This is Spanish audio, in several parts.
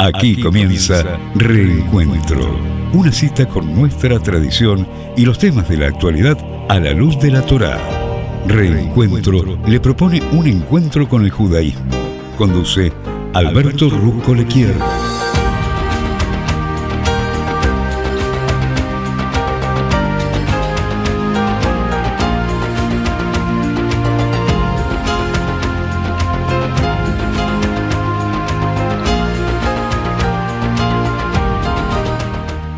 Aquí comienza Reencuentro, una cita con nuestra tradición y los temas de la actualidad a la luz de la Torá. Reencuentro le propone un encuentro con el judaísmo. Conduce Alberto Rusco Lequier.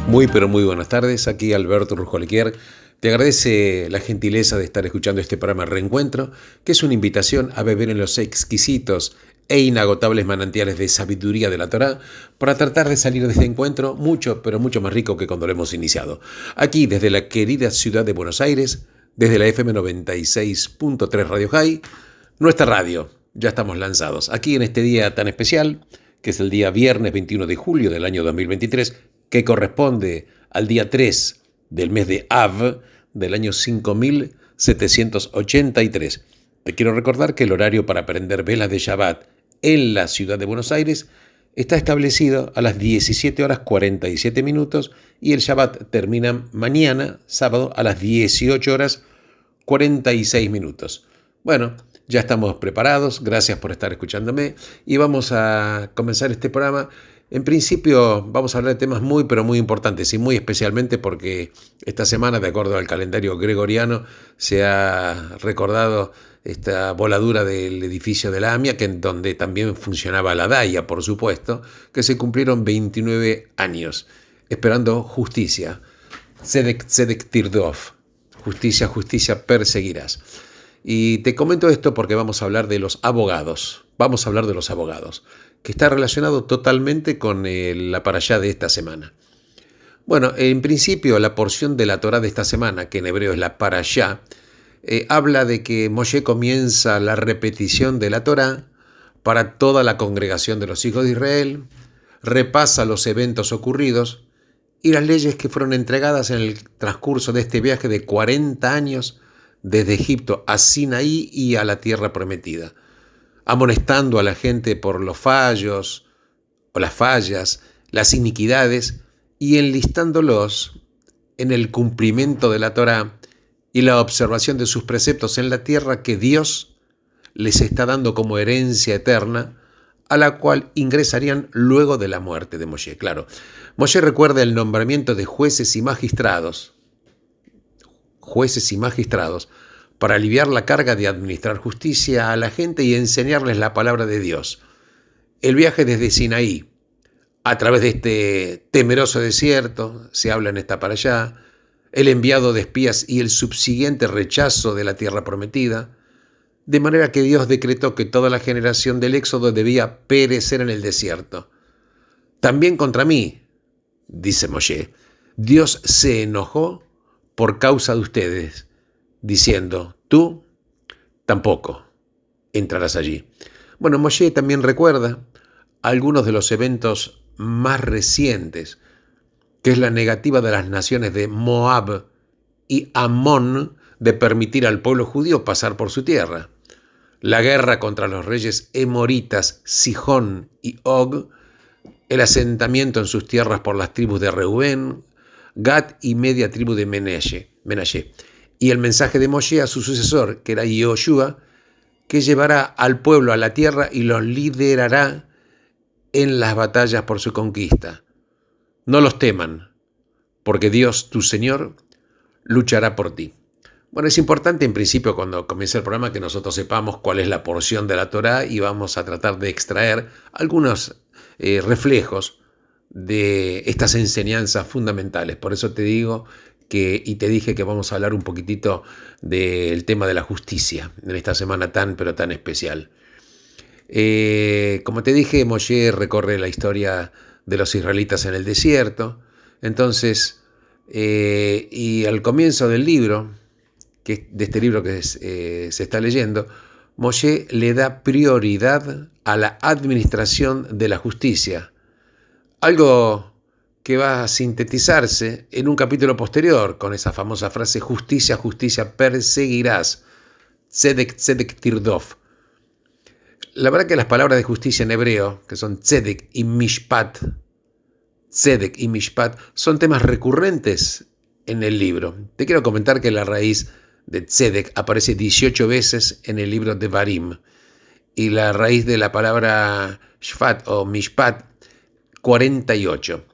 Muy pero muy buenas tardes, aquí Alberto Rusco Lequier. Te agradece la gentileza de estar escuchando este programa Reencuentro, que es una invitación a beber en los exquisitos e inagotables manantiales de sabiduría de la Torá para tratar de salir de este encuentro mucho, pero mucho más rico que cuando lo hemos iniciado. Aquí, desde la querida ciudad de Buenos Aires, desde la FM 96.3 Radio High, nuestra radio, ya estamos lanzados. Aquí en este día tan especial, que es el día viernes 21 de julio del año 2023, que corresponde al día 3 del mes de Av del año 5783. Te quiero recordar que el horario para prender velas de Shabbat en la ciudad de Buenos Aires está establecido a las 17 horas 47 minutos y el Shabbat termina mañana, sábado, a las 18 horas 46 minutos. Bueno, ya estamos preparados, gracias por estar escuchándome y vamos a comenzar este programa. En principio vamos a hablar de temas muy pero muy importantes y muy especialmente porque esta semana, de acuerdo al calendario gregoriano, se ha recordado esta voladura del edificio de la AMIA, que en donde también funcionaba la DAIA, por supuesto, que se cumplieron 29 años, esperando justicia. Tzedek Tirdof, justicia, justicia perseguirás. Y te comento esto porque vamos a hablar de los abogados. Vamos a hablar de los abogados, que está relacionado totalmente con la parashá de esta semana. Bueno, en principio la porción de la Torá de esta semana, que en hebreo es la parashá, habla de que Moshe comienza la repetición de la Torá para toda la congregación de los hijos de Israel, repasa los eventos ocurridos y las leyes que fueron entregadas en el transcurso de este viaje de 40 años desde Egipto a Sinaí y a la tierra prometida, amonestando a la gente por los fallos o las fallas, las iniquidades y enlistándolos en el cumplimiento de la Torá y la observación de sus preceptos en la tierra que Dios les está dando como herencia eterna, a la cual ingresarían luego de la muerte de Moshe. Claro, Moshe recuerda el nombramiento de jueces y magistrados para aliviar la carga de administrar justicia a la gente y enseñarles la palabra de Dios. El viaje desde Sinaí, a través de este temeroso desierto, se habla en esta parashá, el enviado de espías y el subsiguiente rechazo de la tierra prometida, de manera que Dios decretó que toda la generación del Éxodo debía perecer en el desierto. También contra mí, dice Moshe, Dios se enojó por causa de ustedes, diciendo, tú tampoco entrarás allí. Bueno, Moshe también recuerda algunos de los eventos más recientes, que es la negativa de las naciones de Moab y Amón de permitir al pueblo judío pasar por su tierra, la guerra contra los reyes emoritas Sihón y Og, el asentamiento en sus tierras por las tribus de Reubén, Gad y media tribu de Menashe, y el mensaje de Moshe a su sucesor, que era Yoshua, que llevará al pueblo a la tierra y los liderará en las batallas por su conquista. No los teman, porque Dios, tu Señor, luchará por ti. Bueno, es importante en principio cuando comienza el programa que nosotros sepamos cuál es la porción de la Torá y vamos a tratar de extraer algunos reflejos de estas enseñanzas fundamentales. Por eso te digo y te dije que vamos a hablar un poquitito del tema de la justicia en esta semana tan pero tan especial. Como te dije, Moshe recorre la historia de los israelitas en el desierto. Entonces, y al comienzo del libro, de este libro que se está leyendo, Moshe le da prioridad a la administración de la justicia, algo que va a sintetizarse en un capítulo posterior con esa famosa frase, justicia, justicia perseguirás, Tzedek Tirdof. La verdad que las palabras de justicia en hebreo, que son tzedek y mishpat, son temas recurrentes en el libro. Te quiero comentar que la raíz de tzedek aparece 18 veces en el libro de Devarim y la raíz de la palabra shfat o mishpat 48.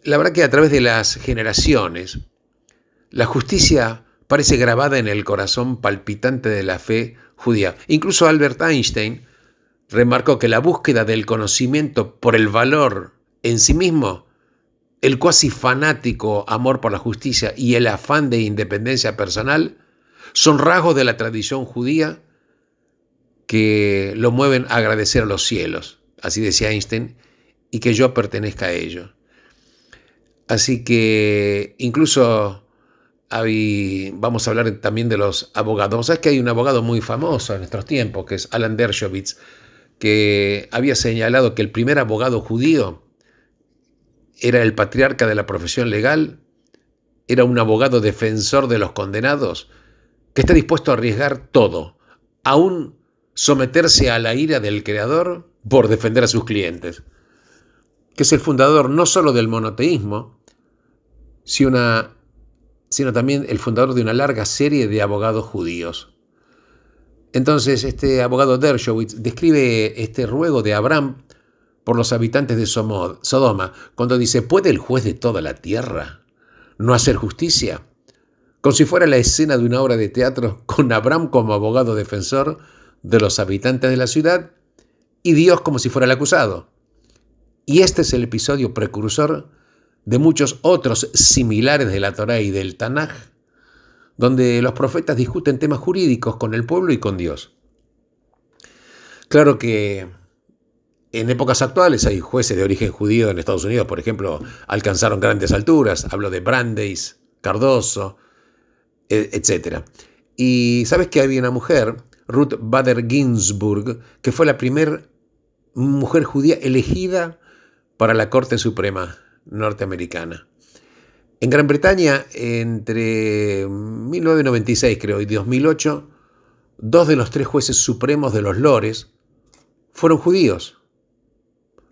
La verdad que a través de las generaciones, la justicia parece grabada en el corazón palpitante de la fe judía. Incluso Albert Einstein remarcó que la búsqueda del conocimiento por el valor en sí mismo, el cuasi fanático amor por la justicia y el afán de independencia personal son rasgos de la tradición judía que lo mueven a agradecer a los cielos, así decía Einstein, y que yo pertenezca a ello. Así que incluso vamos a hablar también de los abogados. ¿Sabes que hay un abogado muy famoso en nuestros tiempos, que es Alan Dershowitz, que había señalado que el primer abogado judío era el patriarca de la profesión legal, era un abogado defensor de los condenados, que está dispuesto a arriesgar todo, aún someterse a la ira del Creador por defender a sus clientes, que es el fundador no solo del monoteísmo, sino también el fundador de una larga serie de abogados judíos. Entonces, este abogado Dershowitz describe este ruego de Abraham por los habitantes de Sodoma, cuando dice: ¿puede el juez de toda la tierra no hacer justicia? Como si fuera la escena de una obra de teatro con Abraham como abogado defensor de los habitantes de la ciudad y Dios como si fuera el acusado. Y este es el episodio precursor de muchos otros similares de la Torá y del Tanaj, donde los profetas discuten temas jurídicos con el pueblo y con Dios. Claro que en épocas actuales hay jueces de origen judío en Estados Unidos, por ejemplo, alcanzaron grandes alturas. Hablo de Brandeis, Cardoso, etc. Y sabes que había una mujer, Ruth Bader Ginsburg, que fue la primera mujer judía elegida para la Corte Suprema norteamericana. En Gran Bretaña, entre 1996 creo y 2008, 2 de los 3 jueces supremos de los Lores fueron judíos.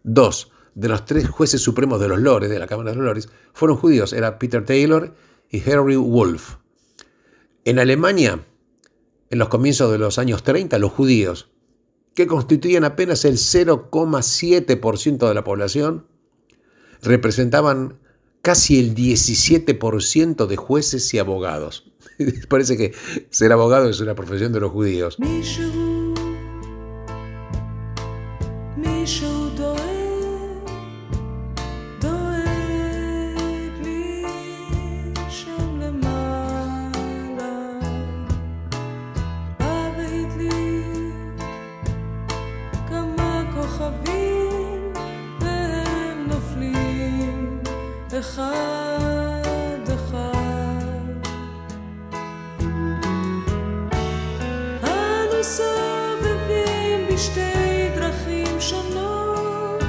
2 de los 3 jueces supremos de los Lores, de la Cámara de los Lores, fueron judíos. Era Peter Taylor y Henry Wolf. En Alemania, en los comienzos de los años 30, los judíos, que constituían apenas el 0,7% de la población, representaban casi el 17% de jueces y abogados. Parece que ser abogado es una profesión de los judíos. אחד אחד אנו סובבים בשתי דרכים שונות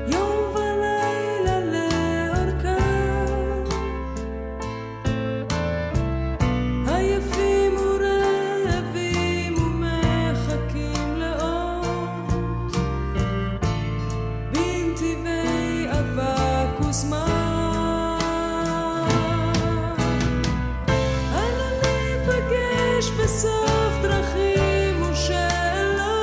יום ולילה לאורכם עייפים ורעבים ומחכים לאות בנתיבי אבק וזמן אנו ניפגש בסוף דרכים ושאלות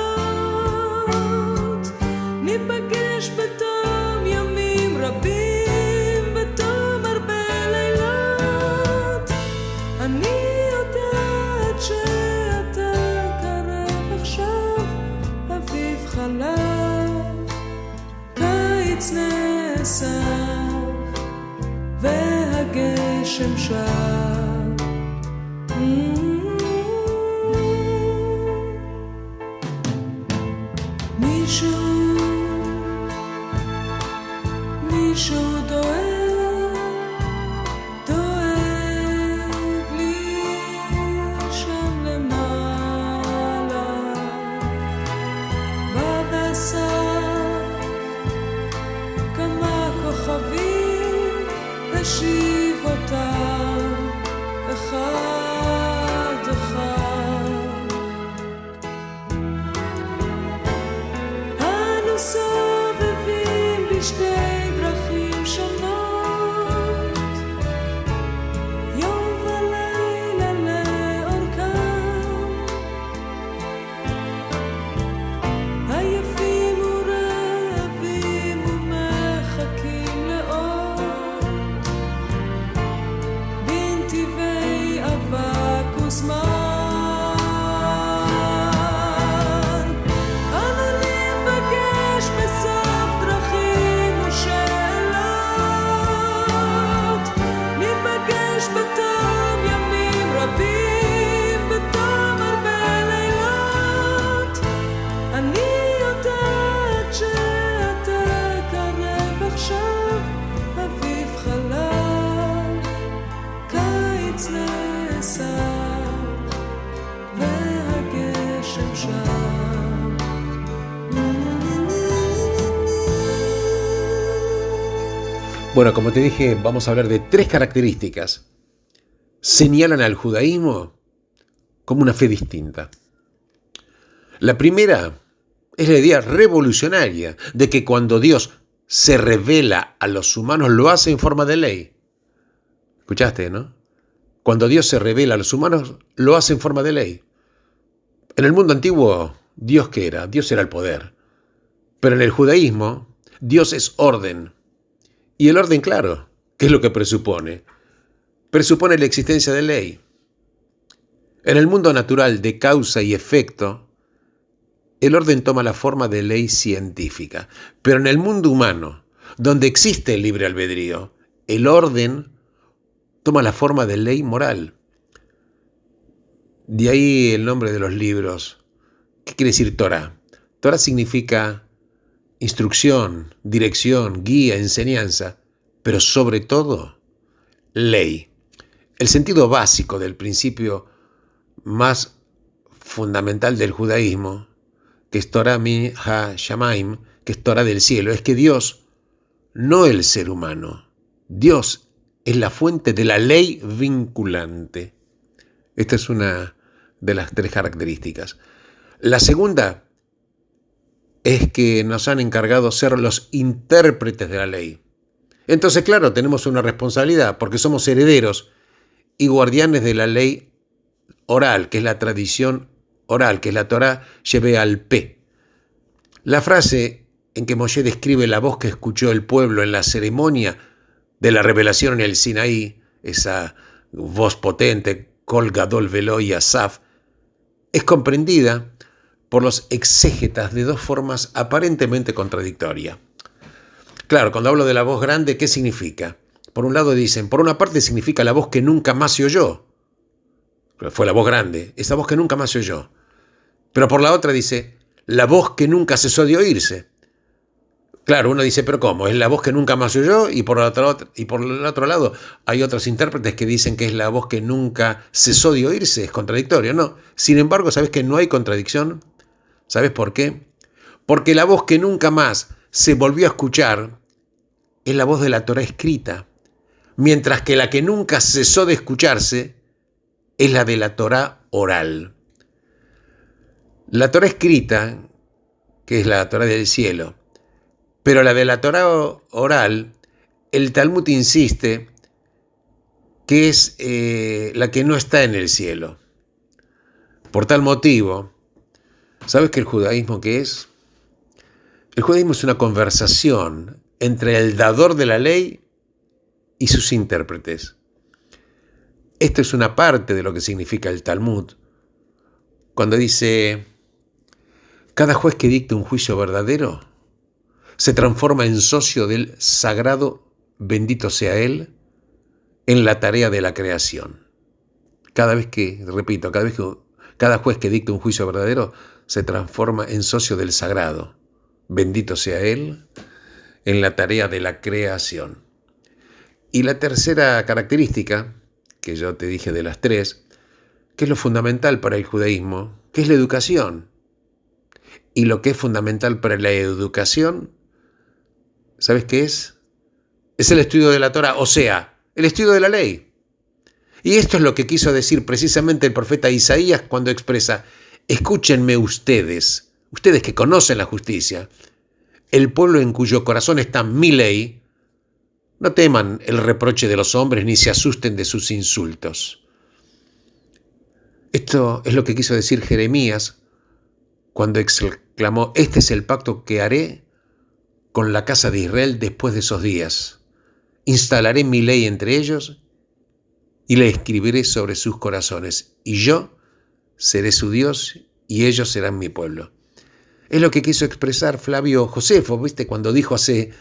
ניפגש בתום ימים רבים בתום הרבה לילות אני יודעת שאתה קרב עכשיו אביב חלף קיץ נאסף והגשם שב מישהו דואג לי שם למעלה בבשר כמה כוכבים השיב אותם אחד אחד שתי דרכים שונות, יום ולילה לאורכם, עייפים ורעבים ומחכים לעוד, בנתיבי אבק וזמן. Bueno, como te dije, vamos a hablar de 3 características. Señalan al judaísmo como una fe distinta. La primera es la idea revolucionaria de que cuando Dios se revela a los humanos, lo hace en forma de ley. ¿Escuchaste, no? Cuando Dios se revela a los humanos, lo hace en forma de ley. En el mundo antiguo, ¿Dios qué era? Dios era el poder. Pero en el judaísmo, Dios es orden. Y el orden, claro, ¿qué es lo que presupone? Presupone la existencia de ley. En el mundo natural de causa y efecto, el orden toma la forma de ley científica. Pero en el mundo humano, donde existe el libre albedrío, el orden toma la forma de ley moral. De ahí el nombre de los libros. ¿Qué quiere decir Torah? Torah significa instrucción, dirección, guía, enseñanza, pero sobre todo, ley. El sentido básico del principio más fundamental del judaísmo, que es Torah mi ha-shamaim, que es Torah del cielo, es que Dios, no el ser humano, Dios es la fuente de la ley vinculante. Esta es una de las 3 características. La segunda es que nos han encargado ser los intérpretes de la ley. Entonces, claro, tenemos una responsabilidad porque somos herederos y guardianes de la ley oral, que es la tradición oral, que es la Torah lleve al P. La frase en que Moshe describe la voz que escuchó el pueblo en la ceremonia de la revelación en el Sinaí, esa voz potente, Kol Gadol Velo y Asaf, es comprendida por los exégetas de 2 formas aparentemente contradictorias. Claro, cuando hablo de la voz grande, ¿qué significa? Por un lado dicen, por una parte significa la voz que nunca más se oyó. Fue la voz grande, esa voz que nunca más se oyó. Pero por la otra dice, la voz que nunca cesó de oírse. Claro, uno dice, pero ¿cómo? Es la voz que nunca más se oyó y por el otro lado hay otros intérpretes que dicen que es la voz que nunca cesó de oírse. Es contradictorio, ¿no? Sin embargo, ¿sabes que no hay contradicción? ¿Sabes por qué? Porque la voz que nunca más se volvió a escuchar es la voz de la Torah escrita, mientras que la que nunca cesó de escucharse es la de la Torah oral. La Torah escrita, que es la Torah del cielo, pero la de la Torah oral, el Talmud insiste que es la que no está en el cielo. Por tal motivo, ¿sabes qué el judaísmo qué es? El judaísmo es una conversación entre el dador de la ley y sus intérpretes. Esto es una parte de lo que significa el Talmud. Cuando dice, cada juez que dicte un juicio verdadero se transforma en socio del sagrado, bendito sea él, en la tarea de la creación. Cada juez que dicta un juicio verdadero se transforma en socio del sagrado, bendito sea él, en la tarea de la creación. Y la tercera característica, que yo te dije de las 3, que es lo fundamental para el judaísmo, que es la educación. Y lo que es fundamental para la educación, ¿sabes qué es? Es el estudio de la Torah, o sea, el estudio de la ley. Y esto es lo que quiso decir precisamente el profeta Isaías cuando expresa, escúchenme ustedes que conocen la justicia, el pueblo en cuyo corazón está mi ley, no teman el reproche de los hombres ni se asusten de sus insultos. Esto es lo que quiso decir Jeremías cuando exclamó: este es el pacto que haré con la casa de Israel después de esos días. Instalaré mi ley entre ellos y la escribiré sobre sus corazones, y yo seré su Dios y ellos serán mi pueblo. Es lo que quiso expresar Flavio Josefo, ¿viste? Cuando dijo hace,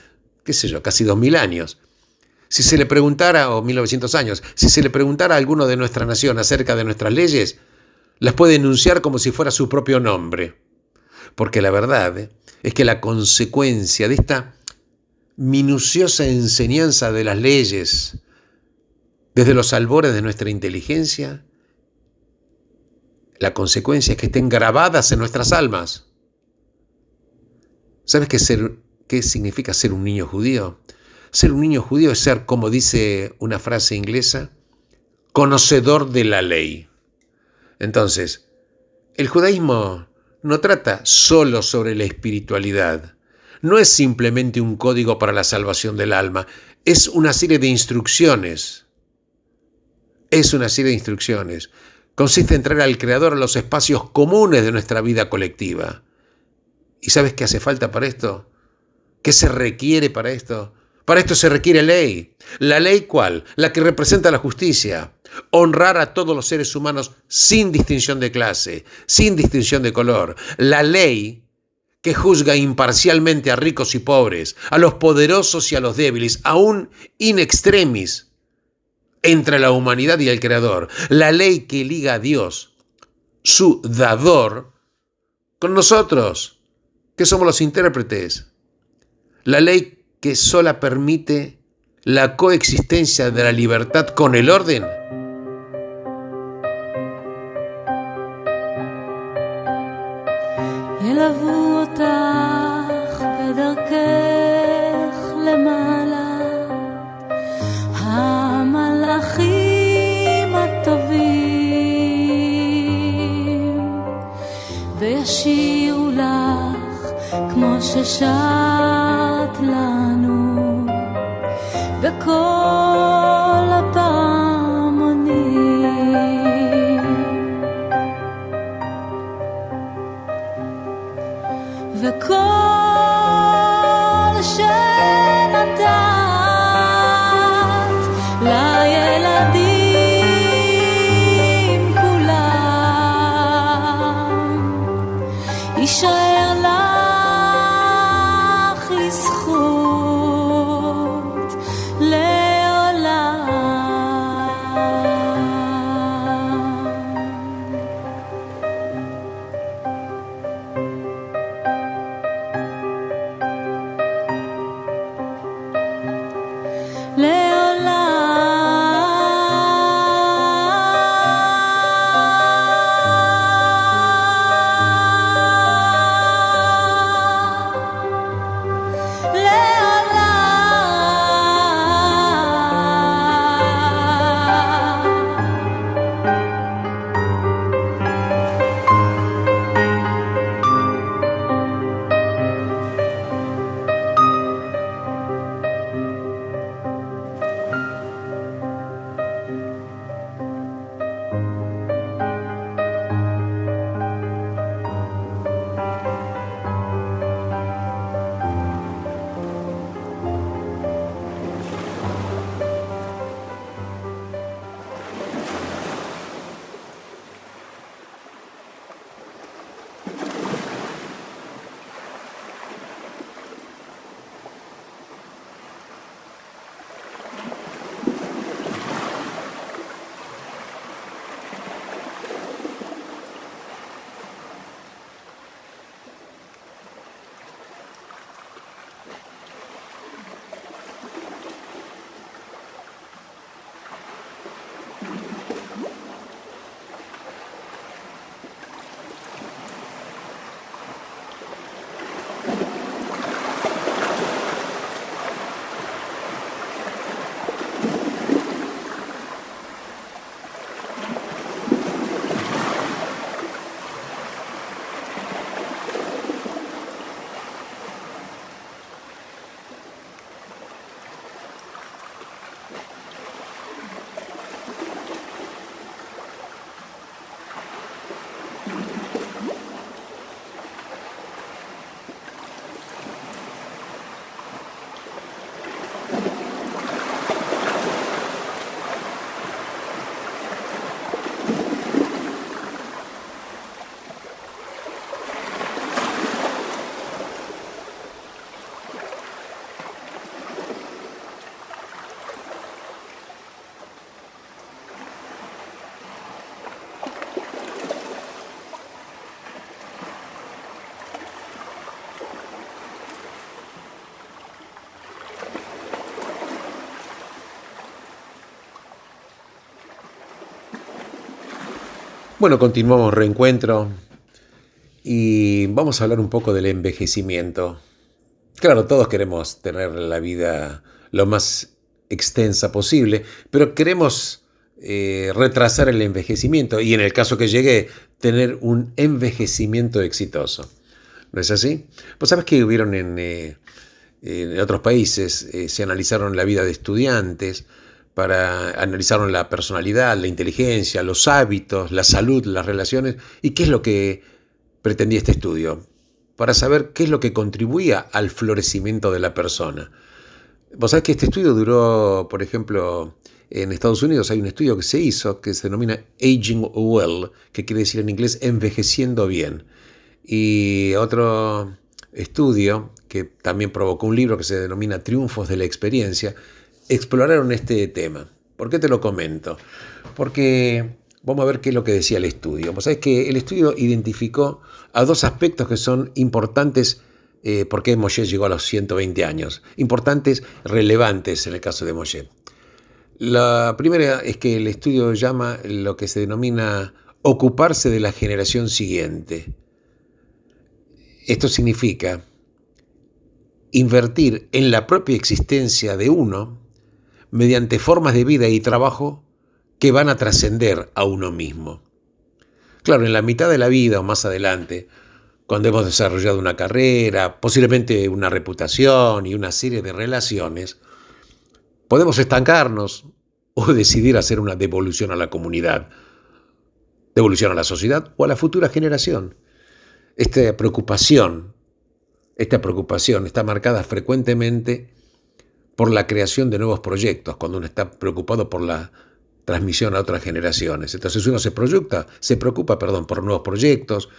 casi 2000 años. Si se le preguntara, o 1900 años, si se le preguntara a alguno de nuestra nación acerca de nuestras leyes, las puede enunciar como si fuera su propio nombre. Porque la verdad es que la consecuencia de esta minuciosa enseñanza de las leyes desde los albores de nuestra inteligencia, la consecuencia es que estén grabadas en nuestras almas. ¿Sabes qué significa ser un niño judío? Ser un niño judío es ser, como dice una frase inglesa, conocedor de la ley. Entonces, el judaísmo no trata solo sobre la espiritualidad. No es simplemente un código para la salvación del alma. Es una serie de instrucciones. Consiste en traer al Creador a los espacios comunes de nuestra vida colectiva. ¿Y sabes qué hace falta para esto? ¿Qué se requiere para esto? Para esto se requiere ley. ¿La ley cuál? La que representa la justicia. Honrar a todos los seres humanos sin distinción de clase, sin distinción de color. La ley que juzga imparcialmente a ricos y pobres, a los poderosos y a los débiles, aún in extremis, entre la humanidad y el Creador. La ley que liga a Dios, su dador, con nosotros, que somos los intérpretes. La ley que sola permite la coexistencia de la libertad con el orden. ילוו אותך בדרכך למעלה, המלאכים הטובים, וישירו לך כמו ששרת לנו בכל הפעמונים. וכל שנתת לילדים כולם יישאר לך לזכות Bueno, continuamos Reencuentro y vamos a hablar un poco del envejecimiento. Claro, todos queremos tener la vida lo más extensa posible, pero queremos retrasar el envejecimiento y en el caso que llegue, tener un envejecimiento exitoso. ¿No es así? Pues sabes que hubieron en otros países, se analizaron la vida de estudiantes, analizaron la personalidad, la inteligencia, los hábitos, la salud, las relaciones. ¿Y qué es lo que pretendía este estudio? Para saber qué es lo que contribuía al florecimiento de la persona. Vos sabés que este estudio duró, por ejemplo, en Estados Unidos hay un estudio que se hizo que se denomina Aging Well, que quiere decir en inglés envejeciendo bien. Y otro estudio que también provocó un libro que se denomina Triunfos de la Experiencia, exploraron este tema. ¿Por qué te lo comento? Porque vamos a ver qué es lo que decía el estudio. Vos sabés que el estudio identificó a dos aspectos que son importantes porque Moshe llegó a los 120 años. Importantes, relevantes en el caso de Moshe. La primera es que el estudio llama lo que se denomina ocuparse de la generación siguiente. Esto significa invertir en la propia existencia de uno mediante formas de vida y trabajo que van a trascender a uno mismo. Claro, en la mitad de la vida o más adelante, cuando hemos desarrollado una carrera, posiblemente una reputación y una serie de relaciones, podemos estancarnos o decidir hacer una devolución a la comunidad, devolución a la sociedad o a la futura generación. Esta preocupación está marcada frecuentemente por la creación de nuevos proyectos, cuando uno está preocupado por la transmisión a otras generaciones. Entonces uno se preocupa por nuevos proyectos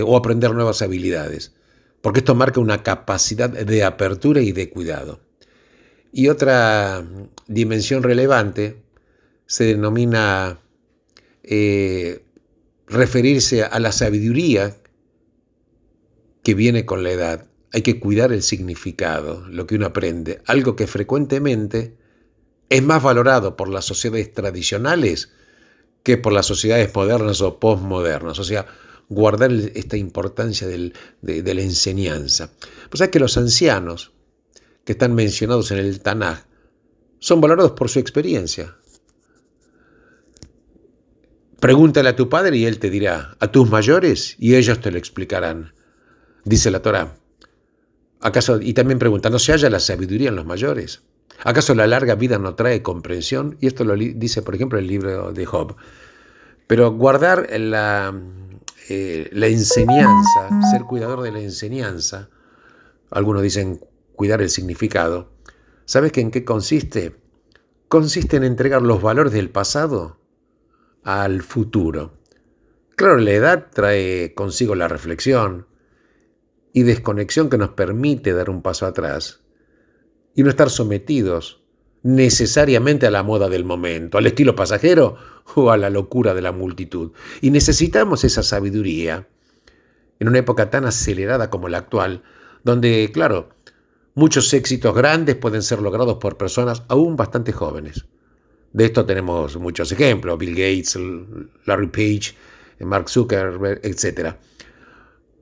o aprender nuevas habilidades, porque esto marca una capacidad de apertura y de cuidado. Y otra dimensión relevante se denomina referirse a la sabiduría que viene con la edad. Hay que cuidar el significado, lo que uno aprende, algo que frecuentemente es más valorado por las sociedades tradicionales que por las sociedades modernas o postmodernas. O sea, guardar esta importancia de la enseñanza. Pues sabes que los ancianos que están mencionados en el Tanaj son valorados por su experiencia. Pregúntale a tu padre y él te dirá, a tus mayores y ellos te lo explicarán, dice la Torá. ¿Acaso? Y también pregunta, ¿no se halla la sabiduría en los mayores? ¿Acaso la larga vida no trae comprensión? Y esto lo dice, por ejemplo, el libro de Job. Pero guardar la enseñanza, ser cuidador de la enseñanza, algunos dicen cuidar el significado. ¿Sabes en qué consiste? Consiste en entregar los valores del pasado al futuro. Claro, la edad trae consigo la reflexión y desconexión que nos permite dar un paso atrás y no estar sometidos necesariamente a la moda del momento, al estilo pasajero o a la locura de la multitud. Y necesitamos esa sabiduría en una época tan acelerada como la actual, donde, claro, muchos éxitos grandes pueden ser logrados por personas aún bastante jóvenes. De esto tenemos muchos ejemplos, Bill Gates, Larry Page, Mark Zuckerberg, etc.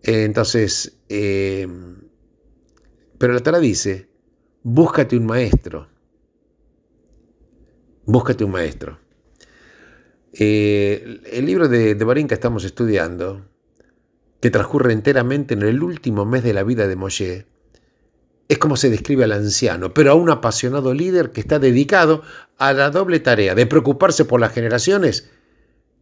Entonces, pero la Torá dice, búscate un maestro. Búscate un maestro. El libro de Barín que estamos estudiando, que transcurre enteramente en el último mes de la vida de Moshe, es como se describe al anciano, pero a un apasionado líder que está dedicado a la doble tarea de preocuparse por las generaciones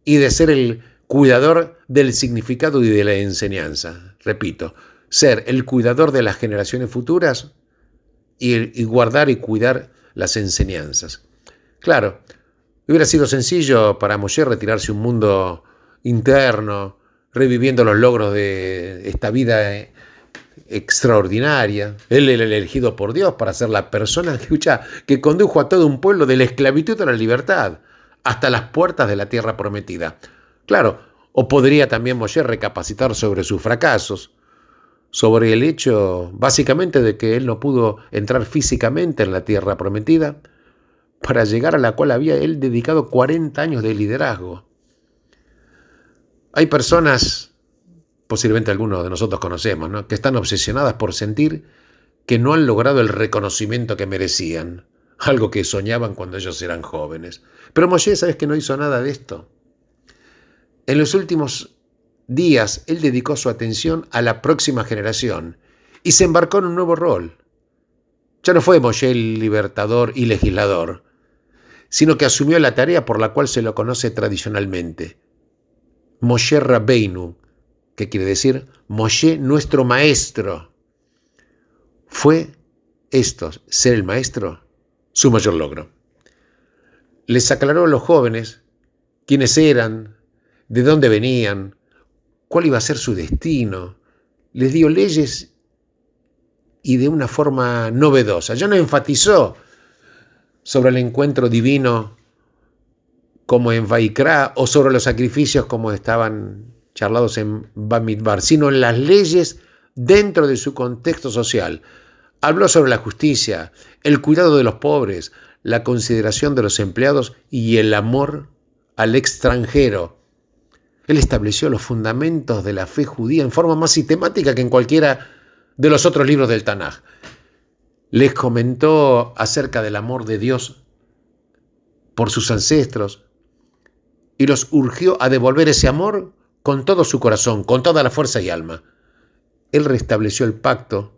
y de ser el cuidador del significado y de la enseñanza. Repito, ser el cuidador de las generaciones futuras y guardar y cuidar las enseñanzas. Claro, hubiera sido sencillo para Moshe retirarse a un mundo interno, reviviendo los logros de esta vida extraordinaria. Él era el elegido por Dios para ser la persona que condujo a todo un pueblo de la esclavitud a la libertad, hasta las puertas de la tierra prometida. Claro, o podría también Moshe recapacitar sobre sus fracasos, sobre el hecho básicamente de que él no pudo entrar físicamente en la tierra prometida, para llegar a la cual había él dedicado 40 años de liderazgo. Hay personas, posiblemente algunos de nosotros conocemos, ¿no?, que están obsesionadas por sentir que no han logrado el reconocimiento que merecían, algo que soñaban cuando ellos eran jóvenes. Pero Moshe, ¿sabes que no hizo nada de esto? En los últimos días, él dedicó su atención a la próxima generación y se embarcó en un nuevo rol. Ya no fue Moshe el libertador y legislador, sino que asumió la tarea por la cual se lo conoce tradicionalmente. Moshe Rabbeinu, que quiere decir Moshe nuestro maestro. Fue esto, ser el maestro, su mayor logro. Les aclaró a los jóvenes quiénes eran, de dónde venían, cuál iba a ser su destino. Les dio leyes y de una forma novedosa. Ya no enfatizó sobre el encuentro divino como en Vaikra o sobre los sacrificios como estaban charlados en Bamidbar, sino en las leyes dentro de su contexto social. Habló sobre la justicia, el cuidado de los pobres, la consideración de los empleados y el amor al extranjero. Él estableció los fundamentos de la fe judía en forma más sistemática que en cualquiera de los otros libros del Tanaj. Les comentó acerca del amor de Dios por sus ancestros y los urgió a devolver ese amor con todo su corazón, con toda la fuerza y alma. Él restableció el pacto,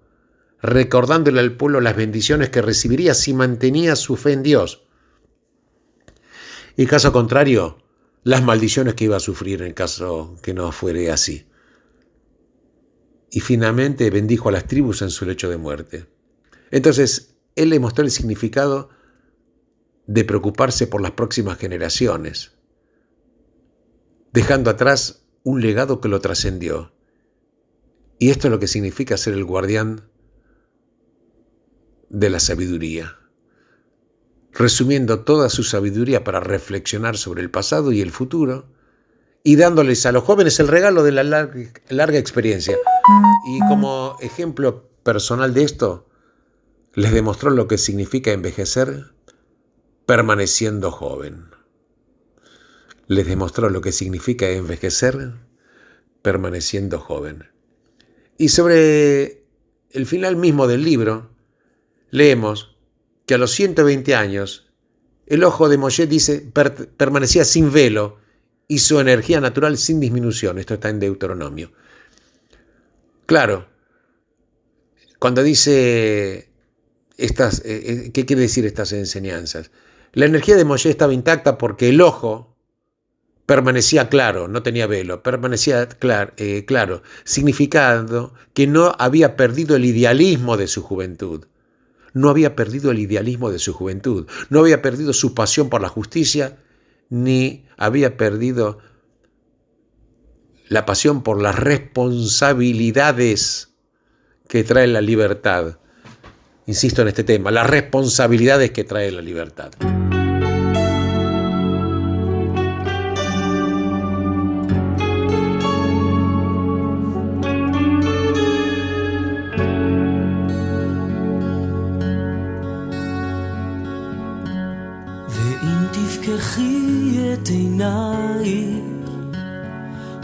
recordándole al pueblo las bendiciones que recibiría si mantenía su fe en Dios. Y caso contrario, las maldiciones que iba a sufrir en caso que no fuere así. Y finalmente bendijo a las tribus en su lecho de muerte. Entonces, él le mostró el significado de preocuparse por las próximas generaciones, dejando atrás un legado que lo trascendió. Y esto es lo que significa ser el guardián de la sabiduría, resumiendo toda su sabiduría para reflexionar sobre el pasado y el futuro, y dándoles a los jóvenes el regalo de la larga experiencia. Y como ejemplo personal de esto, les demostró lo que significa envejecer permaneciendo joven. Les demostró lo que significa envejecer permaneciendo joven. Y sobre el final mismo del libro, leemos que a los 120 años, el ojo de Moshe, dice, permanecía sin velo y su energía natural sin disminución. Esto está en Deuteronomio. Claro, cuando dice ¿qué quiere decir estas enseñanzas? La energía de Moshe estaba intacta porque el ojo permanecía claro, no tenía velo, permanecía claro, significando que no había perdido el idealismo de su juventud. No había perdido el idealismo de su juventud, no había perdido su pasión por la justicia, ni había perdido la pasión por las responsabilidades que trae la libertad. Insisto en este tema, las responsabilidades que trae la libertad.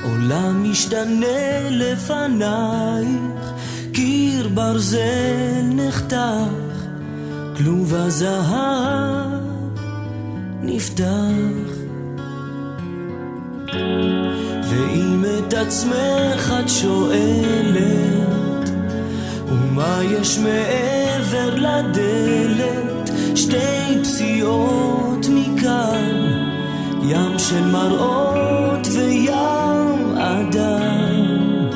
עולם משתנה לפנייך, קיר ברזל נחתך, כלוב הזהב נפתח. ואם את עצמך את שואלת, ומה יש מעבר לדלת, שתי פסיעות מכאן, ים של מראות וים אדם.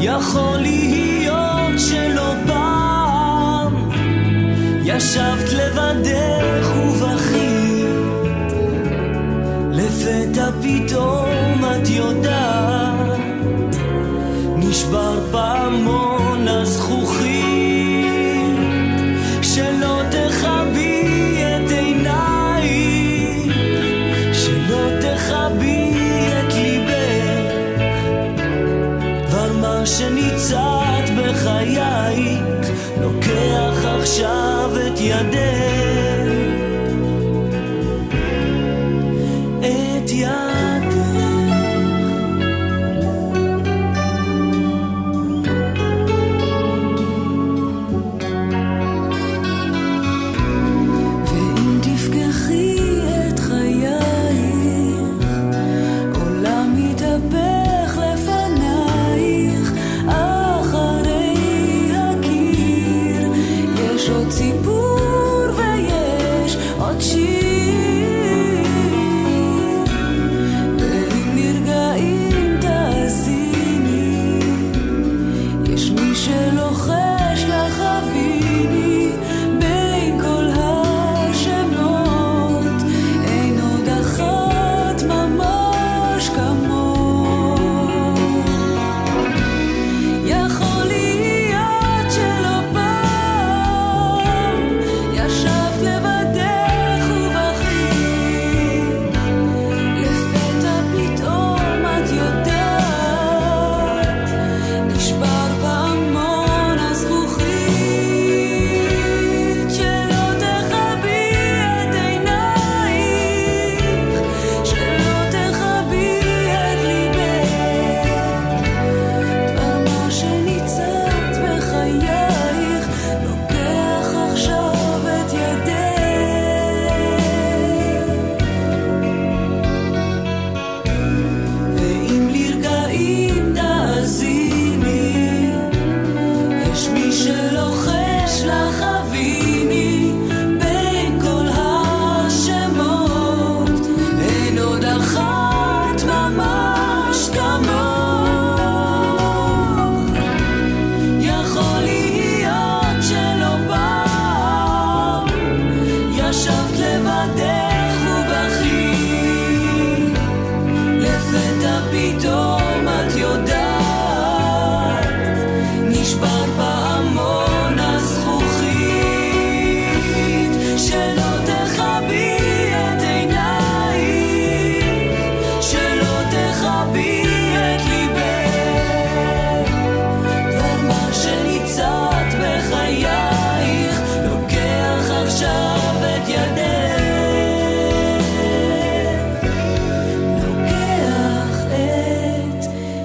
יכול להיות שלא פעם ישבת לבדך ובכית, לפתע פתאום את יודעת, נשבר פעמון הזכוכית, שלא תחבי את עינייך, שלא תחבי את ליבך, דבר מה שניצת בחייך לוקח עכשיו את ידך, את ידך. שלוחש לחביני בין כל השמות, אין עוד אחת ממש כמות. יכול להיות שלא פעם ישבת לבדך ובכית, לפתע פתאום את יודעת, נשבר בהמון הזכוכית, שלא תכבי את עינייך, שלא תכבי את ליבך, דבר מה שניצת בחייך לוקח עכשיו את ידך. ואם לרגעים תאזיני, יש מי שלוחש לך הביני בין כל השמות, אין עוד אחת ממש כמוך. יכול להיות שלא פעם ישבת לבדך ובכית, לפתע פתאום את יודעת, נשבר בהמון הזכוכית, שלא תכבי את עינייך, שלא תכבי את ליבך, דבר מה שניצת בחייך לוקח עכשיו את ידך, לוקח את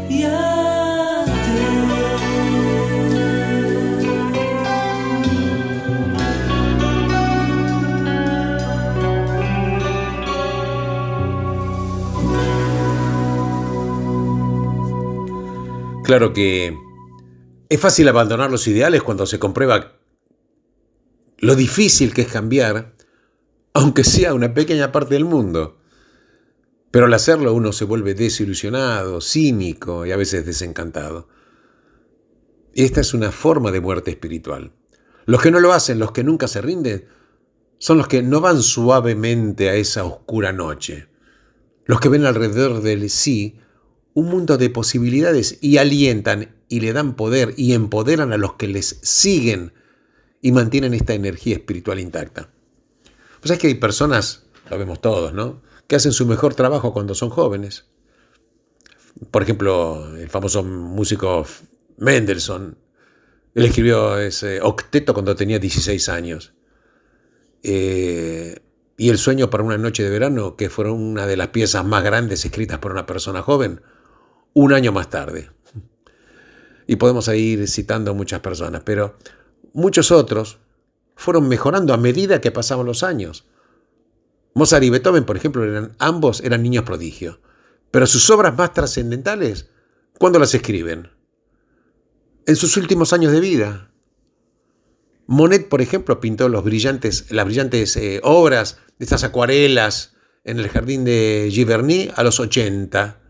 ידך. Claro que es fácil abandonar los ideales cuando se comprueba lo difícil que es cambiar, aunque sea una pequeña parte del mundo. Pero al hacerlo uno se vuelve desilusionado, cínico y a veces desencantado. Esta es una forma de muerte espiritual. Los que no lo hacen, los que nunca se rinden, son los que no van suavemente a esa oscura noche. Los que ven alrededor del sí un mundo de posibilidades y alientan y le dan poder y empoderan a los que les siguen y mantienen esta energía espiritual intacta. Pues es que hay personas, lo vemos todos, ¿no?, que hacen su mejor trabajo cuando son jóvenes. Por ejemplo, el famoso músico Mendelssohn, él escribió ese octeto cuando tenía 16 años. Y El sueño para una noche de verano, que fue una de las piezas más grandes escritas por una persona joven, un año más tarde. Y podemos ir citando muchas personas, pero muchos otros fueron mejorando a medida que pasaban los años. Mozart y Beethoven, por ejemplo, ambos eran niños prodigio, pero sus obras más trascendentales, ¿cuándo las escriben? En sus últimos años de vida. Monet, por ejemplo, pintó las brillantes obras de estas acuarelas en el jardín de Giverny a los 80.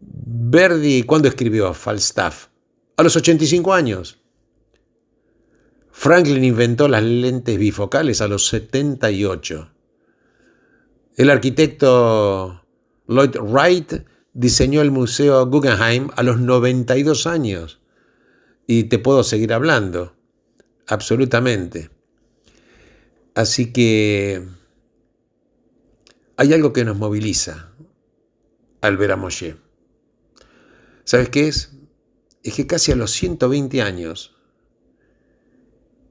Verdi, ¿cuándo escribió Falstaff? A los 85 años. Franklin inventó las lentes bifocales a los 78. El arquitecto Lloyd Wright diseñó el Museo Guggenheim a los 92 años. Y te puedo seguir hablando. Absolutamente. Así que hay algo que nos moviliza al ver a Moshe. ¿Sabes qué es? Es que casi a los 120 años,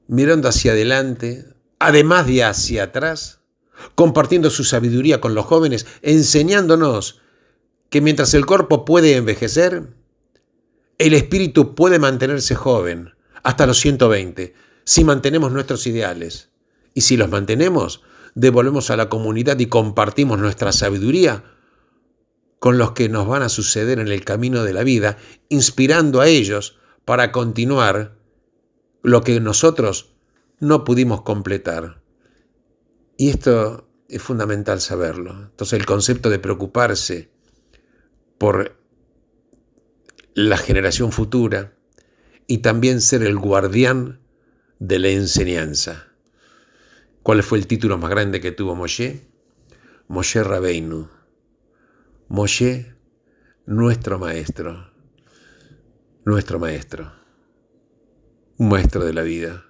mirando hacia adelante, además de hacia atrás, compartiendo su sabiduría con los jóvenes, enseñándonos que mientras el cuerpo puede envejecer, el espíritu puede mantenerse joven hasta los 120, si mantenemos nuestros ideales. Y si los mantenemos, devolvemos a la comunidad y compartimos nuestra sabiduría con los que nos van a suceder en el camino de la vida, inspirando a ellos para continuar lo que nosotros no pudimos completar. Y esto es fundamental saberlo. Entonces el concepto de preocuparse por la generación futura, y también ser el guardián de la enseñanza. ¿Cuál fue el título más grande que tuvo Moshe? Moshe Rabbeinu. Moshe, nuestro maestro. Nuestro maestro. Un maestro de la vida.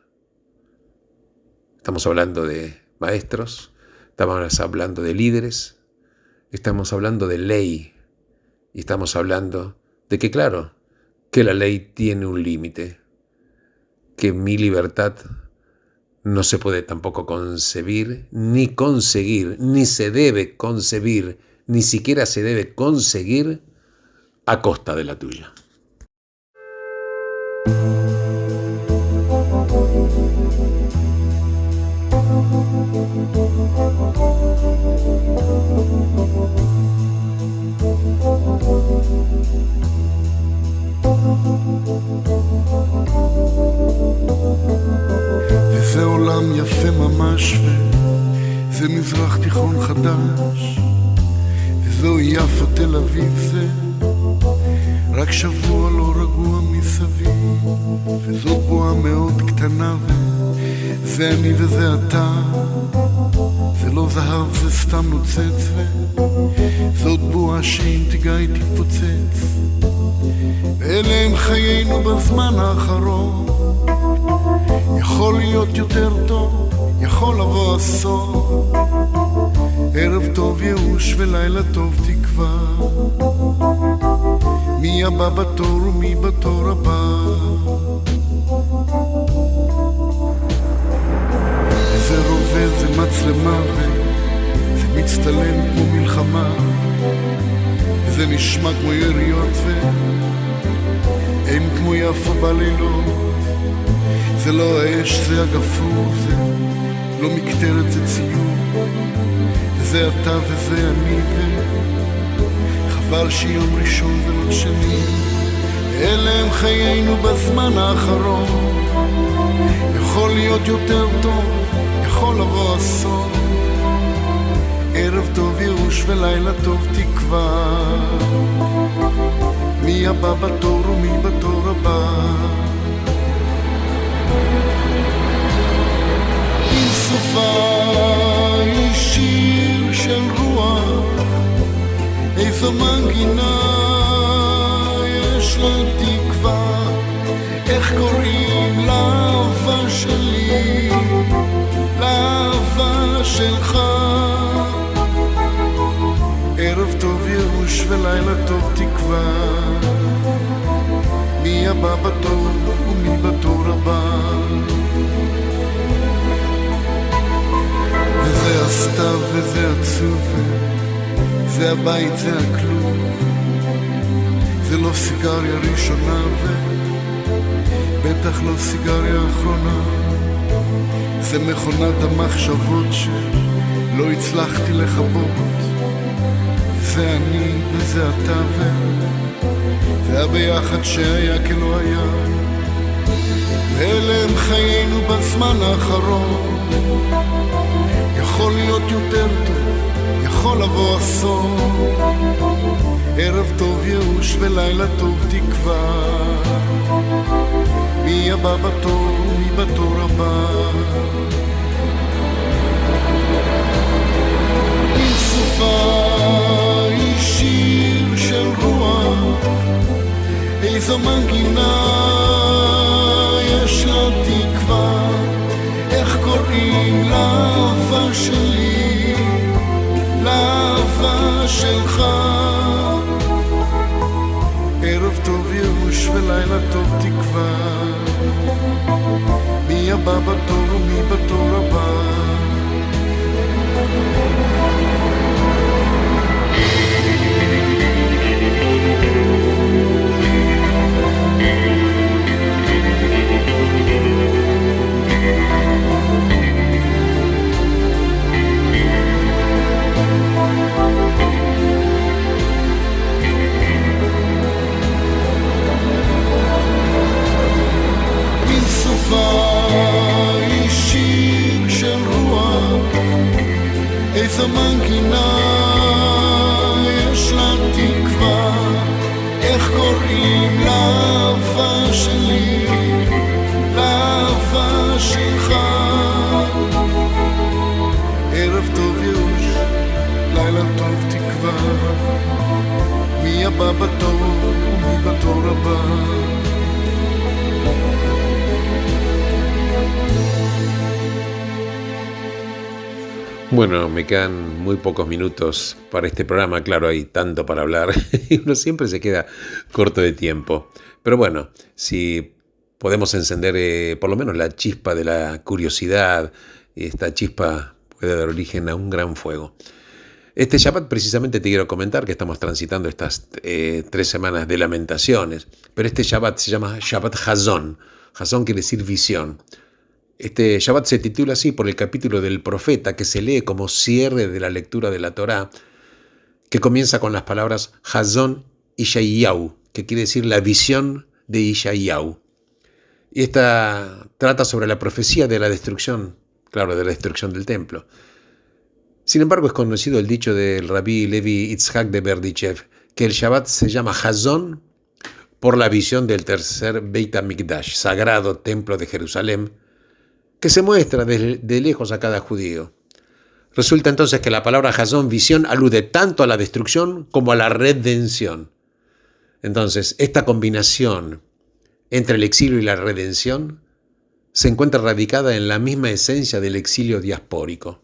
Estamos hablando de maestros, estamos hablando de líderes, estamos hablando de ley y estamos hablando de que, claro, que la ley tiene un límite, que mi libertad no se puede tampoco concebir, ni conseguir, ni se debe concebir, ni siquiera se debe conseguir a costa de la tuya. וזה עולם יפה ממש וזה מזרח תיכון חדש וזו יפו תל אביב זה רק שבוע לא רגוע מסביב וזאת בועה מאוד קטנה וזה אני וזה אתה זה לא זהב זה סתם נוצץ וזאת בועה שאם תיגע היא תתפוצץ ואלה הם חיינו בזמן האחרון יכול להיות יותר טוב, יכול לבוא עשור ערב טוב ייאוש ולילה טוב תקווה מי הבא בתור ומי בתור הבא זה רובה, זה מצלמה וזה מצטלם כמו מלחמה וזה נשמע כמו יריות והם כמו יפו בלילות זה לא האש, זה הגפרור, זה לא מקטרת, זה ציור וזה אתה וזה אני וחבל שיום ראשון ולא שני אלה הם חיינו בזמן האחרון יכול להיות יותר טוב, יכול לבוא אסון ערב טוב ייאוש ולילה טוב תקווה מי הבא בתור ומי בתור הבא עם סופה היא שיר של רוח איזו מנגינה יש לה תקווה איך קוראים לאהבה שלי לאהבה שלך ערב טוב ייאוש ולילה טוב תקווה מי הבא בתור ומי בתור הבא וזה הסתיו וזה עצוב זה הבית זה הכלום זה לא סיגריה ראשונה ובטח לא סיגריה אחרונה זה מכונת המחשבות שלא הצלחתי לחבות זה אני וזה אתה זה הביחד שהיה כלא היה ואלה הם חיינו בזמן האחרון יכול להיות יותר טוב יכול לבוא אסון ערב טוב ייאוש ולילה טוב תקווה מי הבא בתור מי בתור הבא עם סופה היא שיר של רוח איזו מנגינה יש לה תקווה איך קוראים לאהבה שלי לאהבה שלך ערב טוב ייאוש ולילה טוב תקווה מי הבא בתור ומי בתור הבא היא שיר של רוח איזו מנגינה יש לה תקווה איך קוראים לאהבה שלי מי הבא בתור ומי בתור הבא. Bueno, me quedan muy pocos minutos para este programa, claro, hay tanto para hablar y uno siempre se queda corto de tiempo. Pero bueno, si podemos encender por lo menos la chispa de la curiosidad, esta chispa puede dar origen a un gran fuego. Este Shabbat precisamente te quiero comentar que estamos transitando estas 3 semanas de lamentaciones, pero este Shabbat se llama Shabbat Hazon. Hazon quiere decir visión. Este Shabbat se titula así por el capítulo del profeta que se lee como cierre de la lectura de la Torá, que comienza con las palabras Hazon Ishayahu, que quiere decir la visión de Ishayahu. Y esta trata sobre la profecía de la destrucción, claro, de la destrucción del templo. Sin embargo, es conocido el dicho del Rabí Levi Yitzhak de Berdichev, que el Shabbat se llama Hazon por la visión del tercer Beit HaMikdash, sagrado templo de Jerusalén, que se muestra de lejos a cada judío. Resulta entonces que la palabra Hazon, visión, alude tanto a la destrucción como a la redención. Entonces, esta combinación entre el exilio y la redención se encuentra radicada en la misma esencia del exilio diaspórico.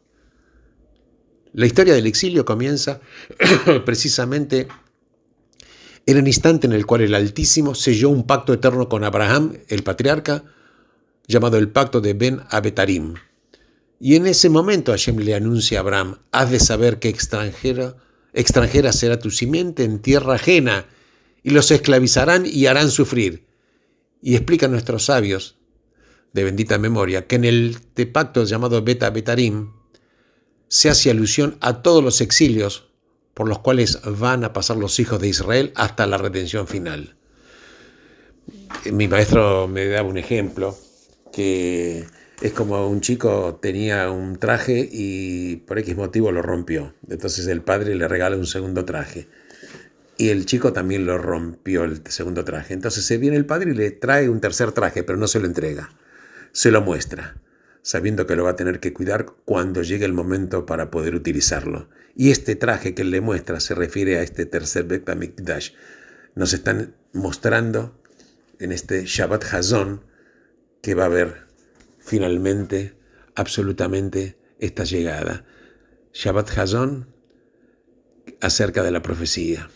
La historia del exilio comienza precisamente en el instante en el cual el Altísimo selló un pacto eterno con Abraham, el patriarca, llamado el pacto de Ben Abetarim. Y en ese momento Hashem le anuncia a Abraham: has de saber que extranjera será tu simiente en tierra ajena, y los esclavizarán y harán sufrir. Y explican nuestros sabios de bendita memoria que en el pacto llamado Bet Abetarim se hace alusión a todos los exilios por los cuales van a pasar los hijos de Israel hasta la redención final. Mi maestro me daba un ejemplo, que es como un chico tenía un traje y por X motivo lo rompió. Entonces el padre le regala un segundo traje. Y el chico también lo rompió, el segundo traje. Entonces se viene el padre y le trae un tercer traje, pero no se lo entrega. Se lo muestra, sabiendo que lo va a tener que cuidar cuando llegue el momento para poder utilizarlo. Y este traje que él le muestra se refiere a este tercer Beit HaMikdash. Nos están mostrando en este Shabbat Hazon que va a haber finalmente, absolutamente, esta llegada. Shabbat Hazon acerca de la profecía,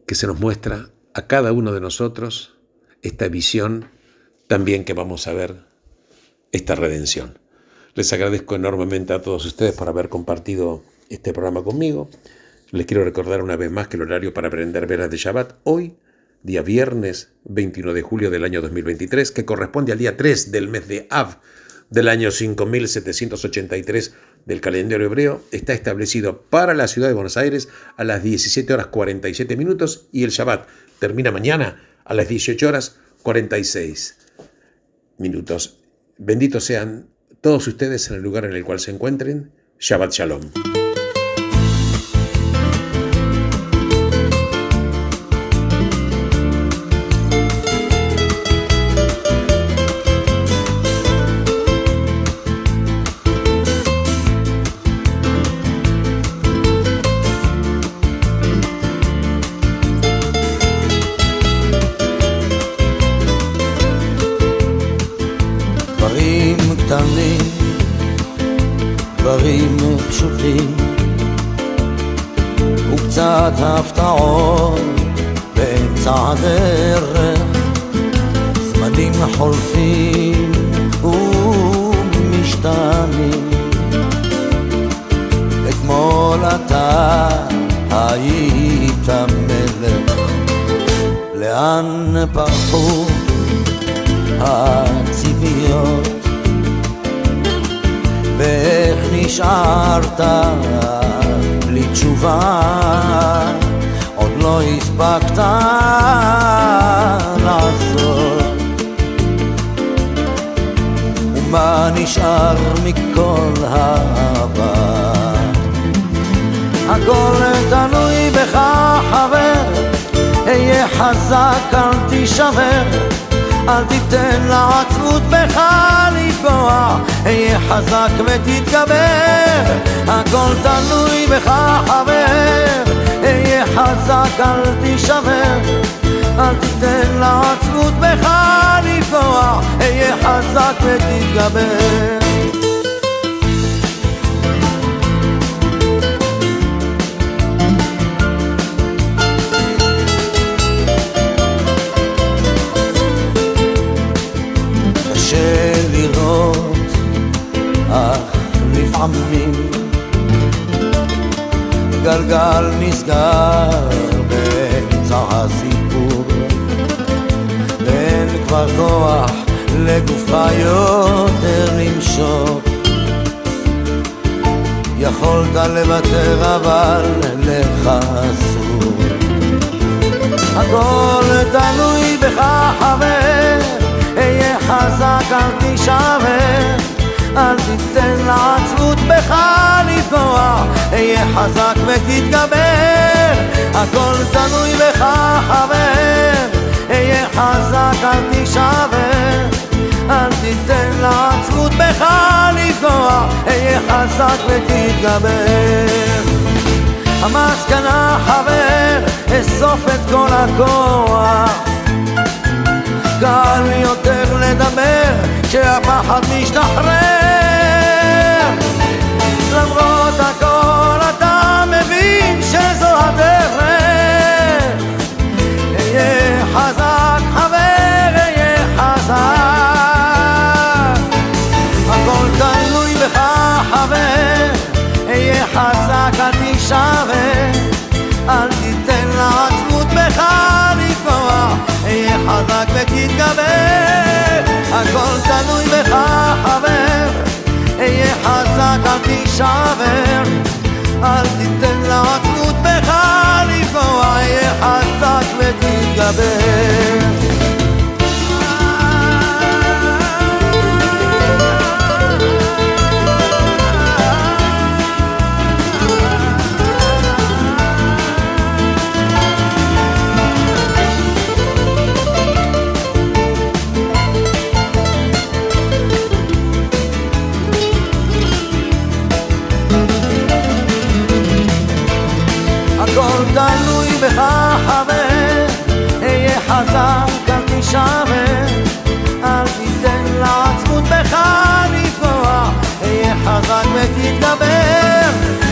que se nos muestra a cada uno de nosotros esta visión, también que vamos a ver esta redención. Les agradezco enormemente a todos ustedes por haber compartido este programa conmigo. Les quiero recordar una vez más que el horario para aprender velas de Shabbat hoy, día viernes 21 de julio del año 2023, que corresponde al día 3 del mes de Av del año 5783 del calendario hebreo, está establecido para la ciudad de Buenos Aires a las 17 horas 47 minutos y el Shabbat termina mañana a las 18 horas 46 minutos. Benditos sean todos ustedes en el lugar en el cual se encuentren. Shabbat Shalom. דברים פשוטים וקצת הפתעות באמצע הדרך, זמנים חולפים ומשתנים. אתמול אתה היית מלך, לאן פרחו הציפיות ואיך נשארת בלי תשובה, עוד לא הספקת לעשות. ומה נשאר מכל העבר? הכל תלוי בך חבר, היה חזק אל תישבר, אל תיתן לעצבות בך לפגוע, היה חזק ותתגבר, הכל תלוי בך חבר, היה חזק אל תישבר, אל תיתן לעצבות בך לפגוע, היה חזק ותתגבר. קשה לראות, אך לפעמים גלגל נסגר באמצע הסיפור, ואין כבר כוח לגופך יותר למשוך. יכולת לוותר אבל לך אסור, הכל תלוי בך חבר, היה חזק אל תישבר, אל תיתן לעצבות בך לפגוע, היה חזק ותתגבר, הכל תלוי בך חבר, היה חזק אל תישבר, אל תיתן לעצבות בך לפגוע, היה חזק ותתגבר. המסקנה חבר, אסוף את כל הכוח, קל יותר לדבר כשהפחד משתחרר, למרות הכל אתה מבין שזו הדרך, היה חזק חבר, היה חזק, הכל תלוי בך חבר, היה חזק אל תישבר, אל תיתן לעצבות בך לפגוע, היה חזק ותתגבר, הכל תלוי בך חבר, היה חזק אל תישבר, אל תיתן לעצבות בך לפגוע, היה חזק ותתגבר. הכל תלוי בך חבר, היה חזק אל תישבר, אל תיתן לעצבות בך לפגוע, היה חזק ותתגבר,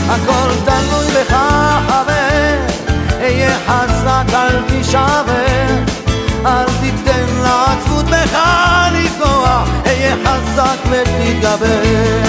הכל תלוי בך חבר, היה חזק אל תישבר, אל תיתן לעצבות בך לפגוע, היה חזק ותתגבר.